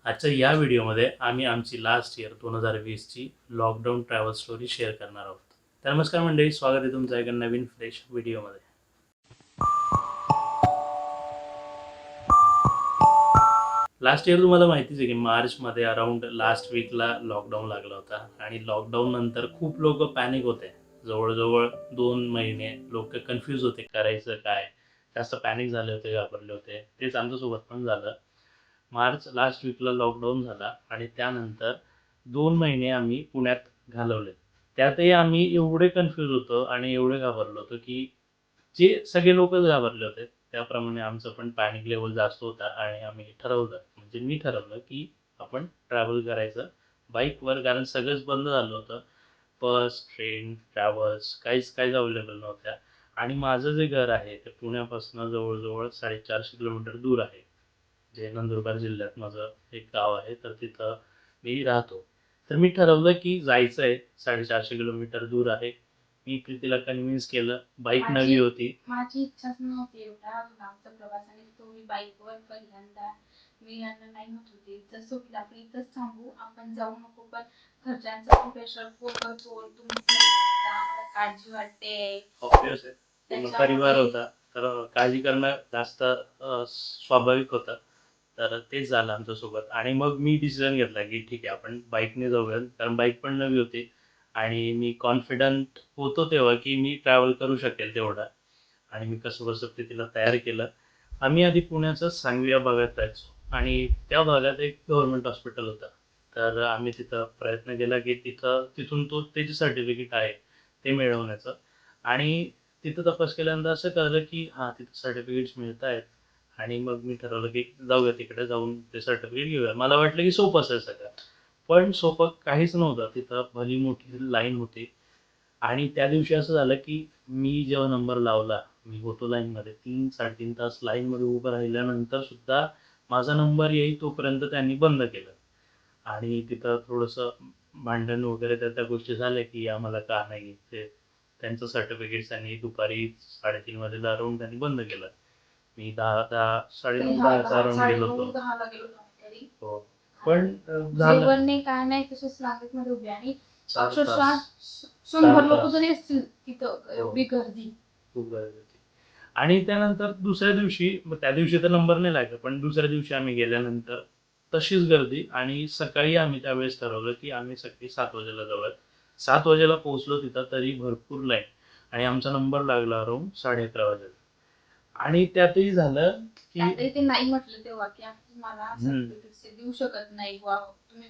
आजच्या या व्हिडिओमध्ये आम्ही आमची लास्ट इयर 2020 ची लॉकडाऊन ट्रॅव्हल स्टोरी शेअर करणार आहोत. तर नमस्कार मंडळी, स्वागत आहे तुमचं एका नवीन फ्रेश व्हिडिओमध्ये. लास्ट इयर तुम्हाला माहितीच आहे की मार्चमध्ये अराउंड लास्ट वीकला लॉकडाऊन लागला होता आणि लॉकडाऊन नंतर खूप लोक पॅनिक होते. जवळजवळ 2 महिने लोक कन्फ्यूज होते, करायचं काय. जास्त पॅनिक झाले होते, घाबरले होते. तेच आमच्यासोबत पण झालं. मार्च लास्ट वीकला लॉकडाऊन झाला आणि त्यानंतर 2 महिने आम्ही पुण्यात घालवले. त्यातही आम्ही एवढे कन्फ्यूज होतो आणि एवढे घाबरलो होतो की जे सगळे लोकच घाबरले होते त्याप्रमाणे आमचं पण पॅनिक लेवल जास्त होता आणि आम्ही ठरवलं, म्हणजे मी ठरवलं की आपण ट्रॅव्हल करायचं बाईकवर, कारण सगळंच बंद झालं होतं. बस, ट्रेन, ट्रॅव्हल्स काहीच अवेलेबल नव्हत्या. आणि माझं जे घर आहे ते पुण्यापासून जवळजवळ 450 किलोमीटर दूर आहे. जे नंदुरबार जिल्ह्यात माझं एक गाव आहे, तर तिथं मी राहतो. तर मी ठरवलं की जायचं आहे, 450 किलोमीटर दूर आहे. मी प्रीतीला कन्व्हिन्स केलं. बाईक नवी होती. माझी इच्छाच नव्हती एवढा लांबचा प्रवास आणि तो मी बाईकवर पहिल्यांदा. मी यांना नाही म्हणत होते जसं होईल आपण इथंच थांबू, आपण जाऊ नको, पण घरच्यांचा पण प्रेशर खूप होतो, तुमची आम्हाला काळजी वाटते. ऑब्वियस आहे, पूर्ण परिवार होता, तर काळजी करणं जास्त स्वाभाविक होतं. तर तेच झालं आमच्यासोबत आणि मग मी डिसिजन घेतला की ठीक आहे, आपण बाईकने जाऊयात, कारण बाईक पण नवी होती आणि मी कॉन्फिडंट होतो तेव्हा की मी ट्रॅव्हल करू शकेल तेवढा. आणि मी कसं ते तिला तयार केलं. आम्ही आधी पुण्याचं सांगवी या भागात राहायचो आणि त्या भागात एक गव्हर्नमेंट हॉस्पिटल होतं. तर आम्ही तिथं प्रयत्न केला की तिथून त्याची सर्टिफिकेट आहे ते मिळवण्याचं. आणि तिथं तपास केल्यानंतर असं कळलं की हां, तिथं सर्टिफिकेट्स मिळत आहेत. आणि मग मी ठरवलं की जाऊया तिकडे, जाऊन ते सर्टिफिकेट घेऊया. मला वाटलं की सोपं असेल सगळं, पण सोपं काहीच नव्हतं. तिथं भली मोठी लाईन होती. आणि त्या दिवशी असं झालं की मी जेव्हा नंबर लावला, मी होतो लाईनमध्ये 3-3.5 तास लाईनमध्ये उभं राहिल्यानंतर सुद्धा माझा नंबर येईल तोपर्यंत त्यांनी बंद केलं. आणि तिथं थोडंसं भांडण वगैरे त्या गोष्टी झाल्या की आम्हाला का नाही ते, त्यांचं सर्टिफिकेट त्यांनी दुपारी 3:30 वाजेला अराउंड त्यांनी बंद केलं. मी 10 साडेनऊ अराउंड गेलो होतो. हो, पण झालं. जेवण नाही काय नाही, तसेच रांगेत उभे आणि 4 अक्षरशः तास. 100 4 लोक तास. तरी असतील तिथं, हो. एवढी गर्दी. खूप गर्दी होती. आणि त्यानंतर दुसऱ्या दिवशी, मग त्या दिवशी तर नंबर नाही लागला, पण दुसऱ्या दिवशी आम्ही गेल्यानंतर तशीच गर्दी. आणि सकाळी आम्ही त्यावेळेस ठरवलं की आम्ही सकाळी 7 वाजेला जाऊयात. 7 वाजेला पोहोचलो तिथं, तरी भरपूर लाईन. आणि आमचा नंबर लागला अराउंड 11:30 वाजेला. आणि त्यातही झालं की त्यातही ते नाही म्हटलं तेव्हा की आम्ही तुम्हाला सर्टिफिकेट देऊ शकत नाही,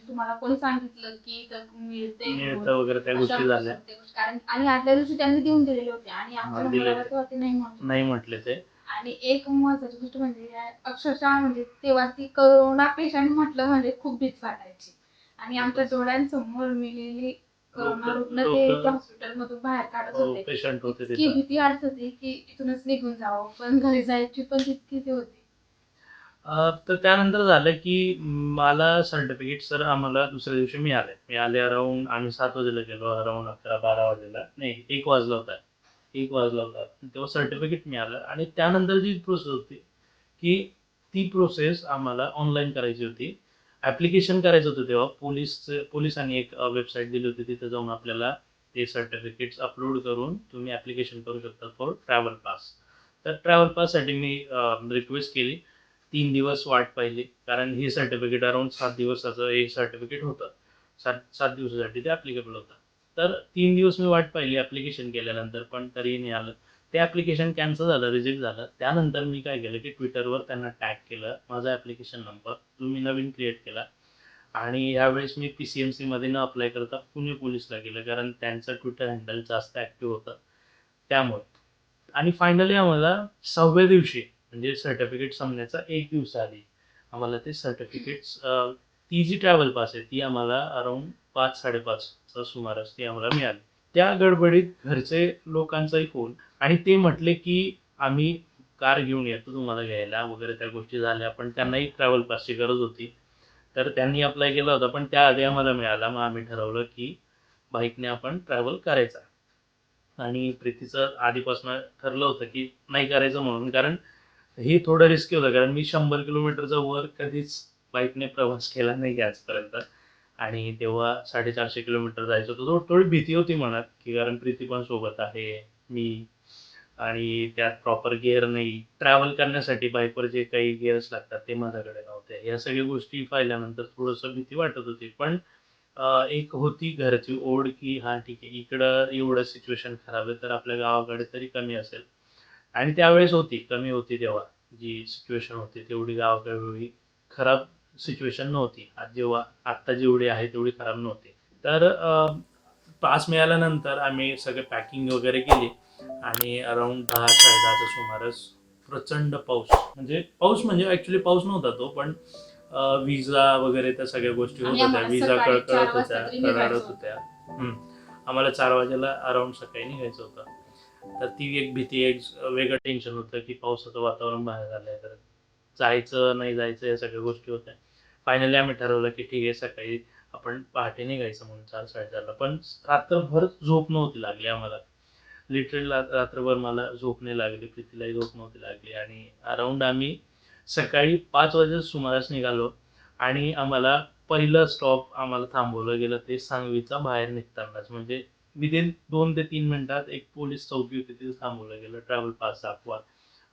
तुम्हाला कोणी सांगितलं की मिळतं वगैरे त्या गोष्टी झाल्या. कारण आणि आदल्या दिवशी त्यांनी देऊन दिलेले होते आणि आमच्या दिलेले. नंबरला तेव्हा ते नाही म्हटले ते. आणि एक महत्वाची गोष्ट म्हणजे अक्षरशः म्हणजे तेव्हा ती करोना पेशंट म्हटलं म्हणजे खूप भीती वाटायची. आणि आमच्या डोळ्यांसमोर मिलेली करोना रुग्ण ते त्या हॉस्पिटल मधून बाहेर काढत होते. पेशंट होते इतकी भीती वाटत होती की इथूनच निघून जावं, पण घरी जायची पण तितकी ती होती. तर त्यानंतर झालं की मला सर्टिफिकेट सर आम्हाला दुसऱ्या दिवशी मिळाले अराउंड. आम्ही 7 वाजेला गेलो, अराउंड 11-12 वाजेला, नाही 1 वाजला होता. 1 वाजला होता तेव्हा सर्टिफिकेट मिळालं. आणि त्यानंतर जी प्रोसेस होती की ती प्रोसेस आम्हाला ऑनलाईन करायची होती. ॲप्लिकेशन करायचं होतं. तेव्हा पोलिसांनी एक वेबसाईट दिली होती, तिथं जाऊन आपल्याला ते सर्टिफिकेट्स अपलोड करून तुम्ही ॲप्लिकेशन करू शकता फॉर ट्रॅव्हल पास. तर ट्रॅव्हल पाससाठी मी रिक्वेस्ट केली. 3 दिवस वाट पाहिली, कारण हे सर्टिफिकेट अराउंड 7 दिवसाचं हे सर्टिफिकेट होतं. 7 दिवसासाठी ते ॲप्लिकेबल होतं. तर 3 दिवस मी वाट पाहिली ॲप्लिकेशन केल्यानंतर, पण तरीही नाही आलं. ते ॲप्लिकेशन कॅन्सल झालं, रिजेक्ट झालं. त्यानंतर मी काय केलं की ट्विटरवर त्यांना टॅग केलं, माझा ॲप्लिकेशन नंबर तुम्ही नवीन क्रिएट केला. आणि यावेळेस मी PCMCमध्ये न अप्लाय करता पुणे पोलीसला गेलं, कारण त्यांचं ट्विटर हँडल जास्त ॲक्टिव्ह होतं त्यामुळे. आणि फायनली आम्हाला 6व्या दिवशी, म्हणजे सर्टिफिकेट संपण्याचा 1 दिवस आधी, आम्हाला ते सर्टिफिकेट्स, ती जी ट्रॅव्हल पास आहे ती आम्हाला अराउंड 5-5:30च्या सुमारास ती आम्हाला मिळाली. त्या गडबडीत घरचे लोकांचाही फोन, आणि ते म्हटले की आम्ही कार घेऊन येतो तुम्हाला घ्यायला वगैरे, त्या गोष्टी झाल्या. पण त्यांनाही ट्रॅव्हल पासची गरज होती, तर त्यांनी अप्लाय केला होता, पण त्याआधी आम्हाला मिळाला. मग आम्ही ठरवलं की बाईकने आपण ट्रॅव्हल करायचा. आणि प्रीतीचं आधीपासून ठरलं होतं की नाही करायचं म्हणून, कारण हे थोडं रिस्की होतं, कारण मी 100 किलोमीटरचा वर कधीच बाईकने प्रवास केला नाही आजपर्यंत. आणि तेव्हा 450 किलोमीटर जायचं होतं. थोडी भीती होती मनात, की कारण प्रीती पण सोबत आहे, मी आणि त्यात प्रॉपर गिअर नाही. ट्रॅव्हल करण्यासाठी बाईकवर जे काही गिअर्स लागतात ते माझ्याकडे नव्हते. या सगळ्या गोष्टी पाहिल्यानंतर थोडंसं भीती वाटत होती. पण एक होती घरची ओढ, की हां ठीक आहे, इकडं एवढं सिच्युएशन खराब आहे, तर आपल्या गावाकडे तरी कमी असेल. आणि त्यावेळेस होती, कमी होती तेव्हा. जी सिच्युएशन होती तेवढी गावाकडे एवढी खराब सिच्युएशन नव्हती. आज जेव्हा आत्ता जेवढी आहे तेवढी खराब नव्हती. तर पास मिळाल्यानंतर आम्ही सगळे पॅकिंग वगैरे केली आणि अराउंड 10-10:30च्या सुमारास प्रचंड पाऊस, म्हणजे ॲक्च्युअली पाऊस नव्हता तो, पण विजा वगैरे त्या सगळ्या गोष्टी होत आणि होत्या. आम्हाला विजा सकाळी कळकळत 4 वाजता होत्या, तरी निघायचं कडाडत होतं. होत्या. हं. आम्हाला 4 वाजेला अराउंड सकाळी निघायचं होतं. तर ती एक भीती, एक वेगळं टेन्शन होतं, की पावसाचं वातावरण बाहेर झालंय, तर जायचं, नाही जायचं या सगळ्या गोष्टी होत्या. फायनली आम्ही ठरवलं, की ठीक आहे सकाळी आपण पहाटे निघायचं म्हणून 4-4:30ला. पण रात्रभर झोप नव्हती लागली आम्हाला. लिटरली रात्रभर मला झोप नाही लागली, प्रीतीलाही झोप नव्हती लागली आणि अराउंड आम्ही सकाळी 5 वाजेच्या सुमारास निघालो आणि आम्हाला पहिलं स्टॉप आम्हाला थांबवलं गेलं ते सांगवीचा बाहेर निघतानाच. म्हणजे विदिन 2 ते 3 मिनिटात एक पोलीस चौकी होती, तिथे थांबवलं गेलं. ट्रॅव्हल पास दाखवा.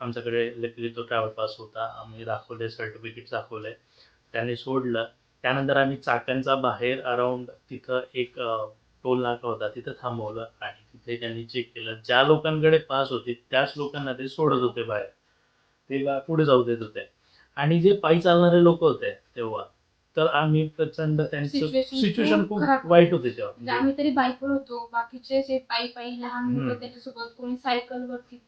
आमच्याकडे लकीली तो ट्रॅव्हल पास होता. आम्ही दाखवले, सर्टिफिकेट दाखवले. त्याने सोडलं. त्यानंतर आम्ही चाकणचा बाहेर अराउंड तिथं एक टोल नाका होता, तिथं थांबवलं आणि तिथे त्यांनी चेक केलं. ज्या लोकांकडे पास होते त्याच लोकांना ते सोडत होते बाहेर. ते पुढे जाऊ देत होते. आणि जे पायी चालणारे लोक होते तेव्हा, तर आम्ही प्रचंड त्यांचं सिच्युएशन खूप वाईट होती तेव्हा. म्हणजे आम्ही तरी बाईकवर होतो, बाकीचे जे पायी लहान मुलं त्याच्यासोबत, कोणी सायकलवरती.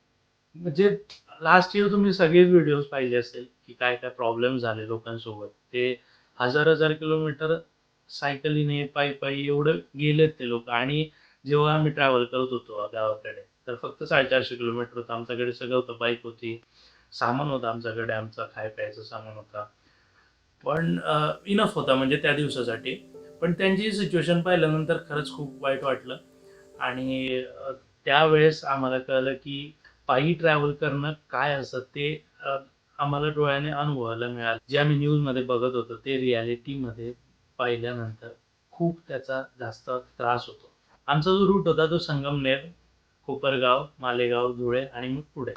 म्हणजे लास्ट इयर तुम्ही सगळेच व्हिडिओज पाहिले असेल, की काय काय प्रॉब्लेम झाले लोकांसोबत. ते हजार किलोमीटर सायकलीने, पायी एवढं गेलेत ते लोक. आणि जेव्हा आम्ही ट्रॅव्हल करत होतो गावाकडे, तर फक्त 450 किलोमीटर होतं. आमच्याकडे सगळं होतं, बाईक होती, सामान होतं आमच्याकडे, आमचा खाय प्यायचं सामान होता. पण इनफ होता म्हणजे त्या दिवसासाठी. पण त्यांची सिच्युएशन पाहिल्यानंतर खरंच खूप वाईट वाटलं. आणि त्यावेळेस आम्हाला कळलं की पायी ट्रॅव्हल करणं काय असतं ते आम्हाला डोळ्याने अनुभवायला मिळालं. जे आम्ही न्यूजमध्ये बघत होतो ते रियालिटीमध्ये पाहिल्यानंतर खूप त्याचा जास्त त्रास होतो. आमचा जो रूट होता तो संगमनेर, कोपरगाव, मालेगाव, धुळे आणि मग पुढे.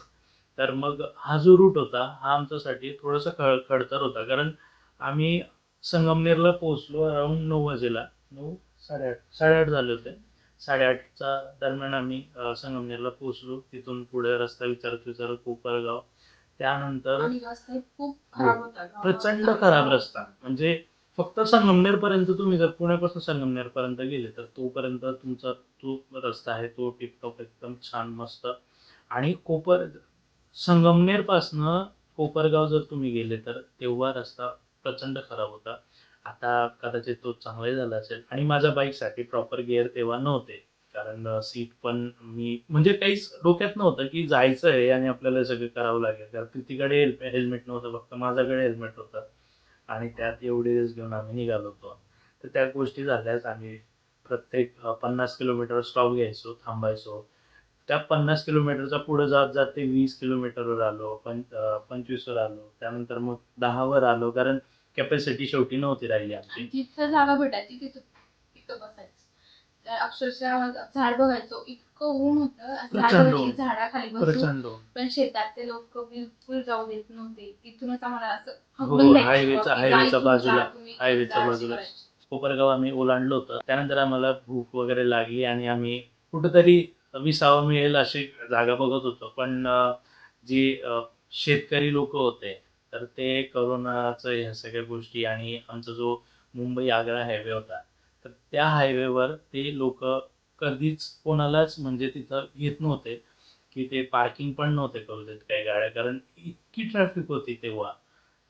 तर मग हा जो रूट होता हा आमच्यासाठी थोडासा खडतर होता, कारण आम्ही संगमनेरला पोहोचलो अराउंड 9 वाजेला. 9, 8:30 झाले होते. 8:30च्या दरम्यान आम्ही संगमनेरला पोहोचलो. तिथून पुढे रस्ता विचारत कोपरगाव. त्यानंतर आणि रस्ता खूप खराब होता. प्रचंड खराब रस्ता. म्हणजे फक्त संगमनेर पर्यंत तुम्ही जर पुण्यापासून संगमनेर पर्यंत गेले तर तोपर्यंत तुमचा तो रस्ता आहे तो टिपटॉप एकदम छान मस्त. आणि संगमनेर पासनं कोपरगाव जर तुम्ही गेले तर तेव्हा रस्ता प्रचंड खराब होता. आता कदाचित तो चांगलाही झाला असेल. आणि माझ्या बाईकसाठी प्रॉपर गिअर तेव्हा नव्हते, कारण सीट पण मी म्हणजे काहीच डोक्यात नव्हतं की जायचं आहे आणि आपल्याला हे सगळं करावं लागेल. कारण तिकडे हेल्मेट नव्हतं, फक्त माझ्याकडे हेल्मेट होतं आणि त्यात एवढी रिस्क घेऊन आम्ही निघालो होतो. तर त्या गोष्टी झाल्याच. आम्ही प्रत्येक 50 किलोमीटर स्टॉप घ्यायचो, थांबायचो. त्या 50 किलोमीटरचा पुढे जात जात ते 20 किलोमीटरवर आलो, 25वर आलो, त्यानंतर मग 10वर आलो, कारण कॅपॅसिटी शेवटी नव्हती राहिली आमची. जिथं जागा भेटायची तिथं बसायचं. अक्षरशः झाड बघायचो, इतकं ऊन होतं, झाडाखाली बसून. पण शेतातले लोक बिलकुल जाऊ देत नव्हते. तिथूनच आम्हाला असं हो, हायवेच्या बाजूला कोपरगाव आम्ही ओलांडलो होतं. त्यानंतर आम्हाला भूक वगैरे लागली आणि आम्ही कुठेतरी विसावा मिळेल अशी जागा बघत होतो. पण जी शेतकरी लोक होते, तर ते करोनाचं ह्या सगळ्या गोष्टी आणि आमचा जो मुंबई आग्रा हायवे होता, तर त्या हायवेवर ते लोक कधीच कोणालाच म्हणजे तिथं घेत नव्हते, की ते पार्किंग पण नव्हते करू देत काही गाड्या, कारण इतकी ट्रॅफिक होती तेव्हा.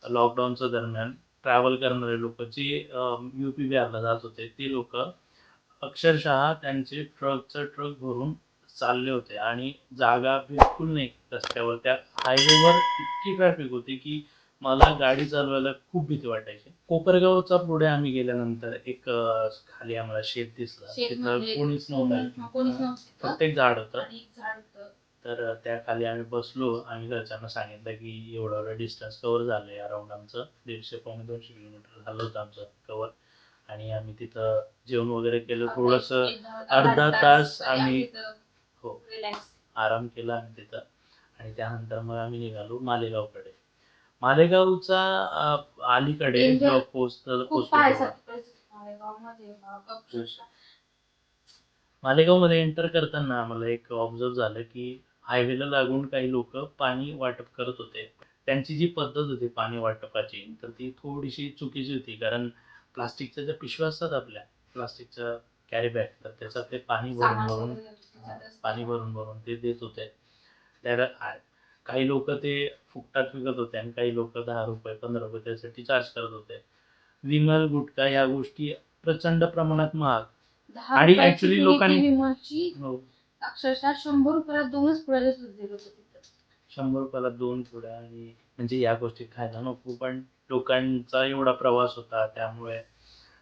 लॉकडाऊनच्या दरम्यान ट्रॅव्हल करणारे लोक जे युपी बिहारला जात होते ते लोक अक्षरशः त्यांचे ट्रक भरून चालले होते आणि जागा बिलकुल नाही रस्त्यावर. त्या हायवेवर इतकी ट्रॅफिक होती की मला गाडी चालवायला खूप भीती वाटायची. कोपरगावचा पुढे आम्ही गेल्यानंतर एक खाली आम्हाला शेत दिसलं. तिथं कोणीच नव्हतं, फक्त एक झाड होतं. तर त्या खाली आम्ही बसलो. आम्ही घरच्यांना सांगितलं की एवढं एवढं डिस्टन्स कव्हर झालंय अराउंड आमचं 150-200 किलोमीटर झालं होतं आमचं कव्हर. आणि आम्ही तिथं जेवण वगैरे केलं, थोडंसं अर्धा तास आम्ही हो रिलॅक्स. आराम केला आम्ही तिथं. आणि त्यानंतर मग आम्ही निघालो मालेगावकडे. मालेगावचा अलीकडे Danger. पोचतो खूप तेव्हा पाहायसारखं परिस्थिती मालेगावमध्ये अक्षरशः. मालेगावमध्ये एंटर करताना आम्हाला एक ऑब्झर्व झालं की हायवेला लागून काही लोक पाणी वाटप करत होते. त्यांची जी पद्धत होती पाणी वाटपाची तर ती थोडीशी चुकीची होती. कारण प्लास्टिकच्या ज्या पिशव्या असतात आपल्या प्लास्टिकच्या कॅरी बॅग, तर त्याच्यात ते पाणी भरून सामान भरून वगैरे त्याच्यातच. पाणी भरून भरून ते देत होते. त्याला काही लोक ते फुकटात विकत होते आणि काही लोक 10 रुपये 15 रुपये त्यासाठी चार्ज करत होते. विमल गुटखा या गोष्टी प्रचंड प्रमाणात महाग. 10 आणि रुपयाची actually पुडी लोकांनी ती विमलची हो अक्षरशः 100 रुपयाला 2च पुड्या देत होते लोक तिथं. 100 रुपयाला 2 पुड्या. आणि म्हणजे या गोष्टी खायला नको, पण लोकांचा एवढा प्रवास होता त्यामुळे.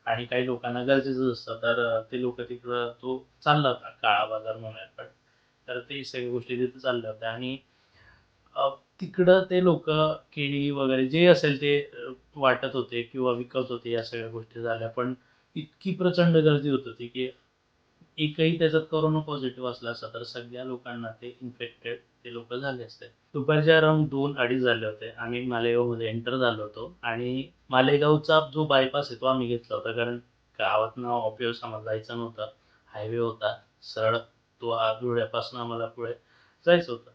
आणि काही लोकांना गरजेचं असतं तर ते लोक तिकडं तो चालला होता काळा बाजार म्हणूया पण. तर ते सगळ्या गोष्टी तिथे चालल्या होत्या. आणि तिकडं ते लोक केळी वगैरे जे असेल ते वाटत होते किंवा विकत होते. या सगळ्या गोष्टी झाल्या, पण इतकी प्रचंड गर्दी होत होती की एकही त्याच्यात कोरोना पॉझिटिव्ह असला असता तर सगळ्या लोकांना ते इन्फेक्टेड ते लोक झाले असते. दुपारच्या अराउंड 2-2:30 झाले होते. आम्ही मालेगावमध्ये एंटर झालो होतो आणि मालेगावचा जो बायपास आहे तो आम्ही घेतला होता. कारण गावातनं ऑब्वियस आम्हाला जायचं नव्हतं. हायवे होता सरळ, तो धुळ्यापासून आम्हाला पुढे जायचं होतं.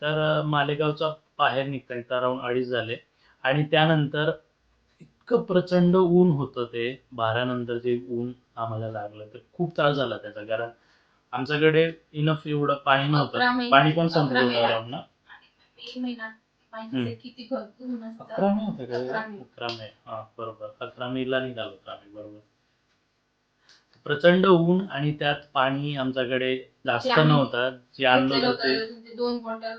तर मालेगावचा बाहेर निघता अराउंड 2:30 झाले. आणि त्यानंतर इतकं प्रचंड ऊन होतं ते 12 नंतर जे ऊन आम्हाला लागलं तर खूप त्रास झाला त्याचा. कारण आमच्याकडे इनफ एवढं पाणी 11 नव्हतं. मे पाणी पण 11 संपलं मेला अराउंड ना. मे महिन्यात माहिती किती भरपूर ऊन असतं. 11 मे होतं का? 11 मे. 11 मे हा बरोबर 11 मेला निघालो होतो आम्ही बरोबर. प्रचंड ऊन आणि त्यात पाणी आमच्याकडे जास्त जे आम्ही नव्हतं. जे आणलं घेतलेलं होतं ते होतं म्हणजे 2 बॉटल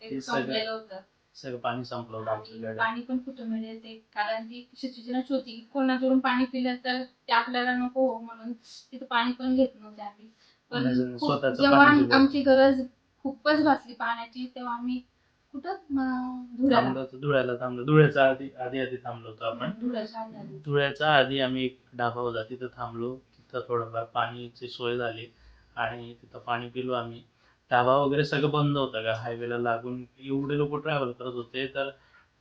ते ते संपलेलं होतं. सगळं पाणी संपलं होतं आणि आमच्याकडे. पाणी पण कुठं मिळेल कारण ती सिच्युएशन होती की कोणाकडून पाणी पिलं तर ते आपल्याला नको हो म्हणून तिथं पाणी पण घेत नव्हते आम्ही. पण स्वतःचं जेव्हा पाण्याची बॉटल. आमची गरज खूपच भासली पाण्याची तेव्हा आम्ही कुठं धुळ्याला थांबलो. धुळ्याच्या आधी आधी आधी थांबलो होतो आपण. धुळ्याच्या आधी आम्ही एक ढाबा होता तिथं थांबलो. तिथं थोडंफार पाणीची सोय झाली आणि तिथं पाणी पिलो आम्ही. ढाबा वगैरे सगळं बंद होतं का हायवेला लागून एवढे लोक ट्रॅव्हल करत होते. तर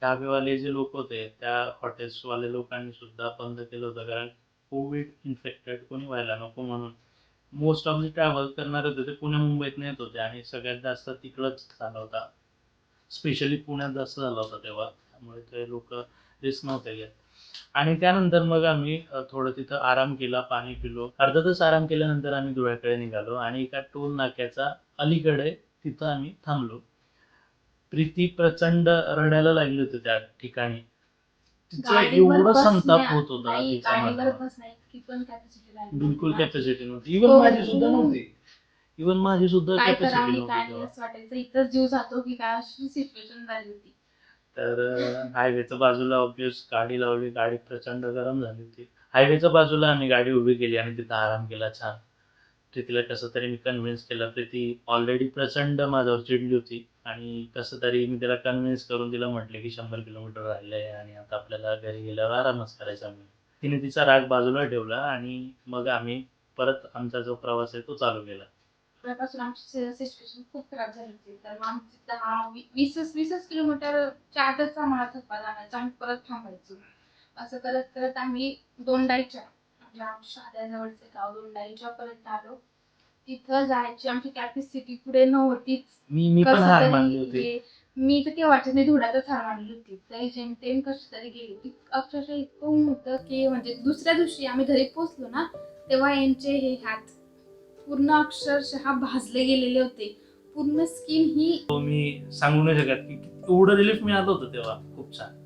ढाबेवाले जे लोक होते त्या हॉटेल्सवाले लोकांनी सुद्धा बंद केलं होतं. कारण कोविड इन्फेक्टेड कोणी व्हायला नको म्हणून. मोस्ट ऑफ जे ट्रॅव्हल करणारे होते ते पुणे मुंबईत येत होते आणि सगळ्यात जास्त तिकडंच झाला होता. स्पेशली पुण्यात जास्त झाला होता तेव्हा. त्यामुळे ते लोक रिस्क नव्हते घेत. आणि त्यानंतर मग आम्ही थोडं तिथं आराम केला, पाणी पिलो. अर्धा तास आराम केल्यानंतर आम्ही धुळ्याकडे निघालो आणि एका टोल नाक्याच्या अलीकडे तिथं आम्ही थांबलो. प्रीती प्रचंड रडायला लागली होती त्या ठिकाणी. तिचा एवढा संताप होत होता तिच्या मनावर. बिलकुल कॅपॅसिटी नव्हती. इव्हन माझी सुद्धा नव्हती. इव्हन माझी सुद्धा काय कॅपॅसिटी करावं नव्हती काय तेव्हा. असं वाटायचं इथंच जीव जातो की काय अशी सिच्युएशन झाली होती. तर हायवेच्या बाजूला ऑब्वियस गाडी लावली. गाडी प्रचंड गरम झाली होती. हायवेच्या बाजूला आम्ही गाडी उभी केली आणि तिथं आराम केला छान. प्रीतीला कसं तरी मी कन्व्हिन्स केलं. प्रीती ऑलरेडी प्रचंड माझ्यावर चिडली होती आणि कसं तरी मी तिला कन्व्हिन्स करून तिला म्हटले की 100 किलोमीटर राहिलंय आणि आता आपल्याला घरी गेल्यावर आरामच करायचा. मी तिने तिचा राग बाजूला ठेवला आणि मग आम्ही परत आमचा जो प्रवास आहे तो चालू केला. त्यापासून आमची सिच्युएशन खूप खराब झाली होती. तर मग आमची 20 किलोमीटरच्या आतच आम्हाला थकवा जाणवायचा. आम्ही परत थांबायचो. असं करत करत आम्ही दोंडाईच्या म्हणजे आमच्या शाद्याजवळचे गाव दोंडाईच्या पर्यंत आलो. तिथं जायची आमची कॅपॅसिटी पुढे नव्हतीच. मी पण हार मानली होती. मी तर केव्हाची नाही धुळ्यातच हार मानली होती. तरी जेमतेम कशी तरी गेली. अक्षरशः इतकं ऊन होतं की म्हणजे दुसऱ्या दिवशी आम्ही घरी पोहोचलो ना तेव्हा यांचे हे हात पूर्ण अक्षरशः भाजले गेलेले होते. पूर्ण स्किन ही मी सांगू नाही शकत की एवढं रिलीफ मिळालं होतं तेव्हा. खूप छान.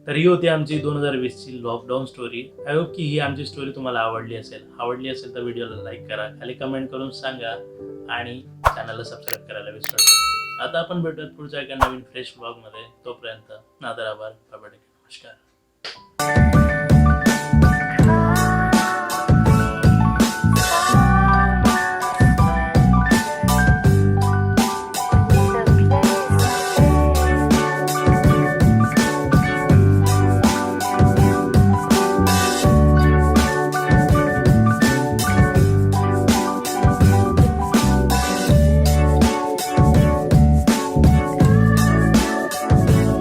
तर ही होती आमची 2020 ची लॉकडाऊन स्टोरी. आय होप की ही आमची स्टोरी तुम्हाला आवडली असेल तर व्हिडिओला लाईक करा, खाली कमेंट करून सांगा आणि चॅनलला सबस्क्राईब करायला विसरू नका. आता आपण भेटूयात पुढच्या एका नवीन फ्रेश ब्लॉगमध्ये. तोपर्यंत नादर आभार. नमस्कार.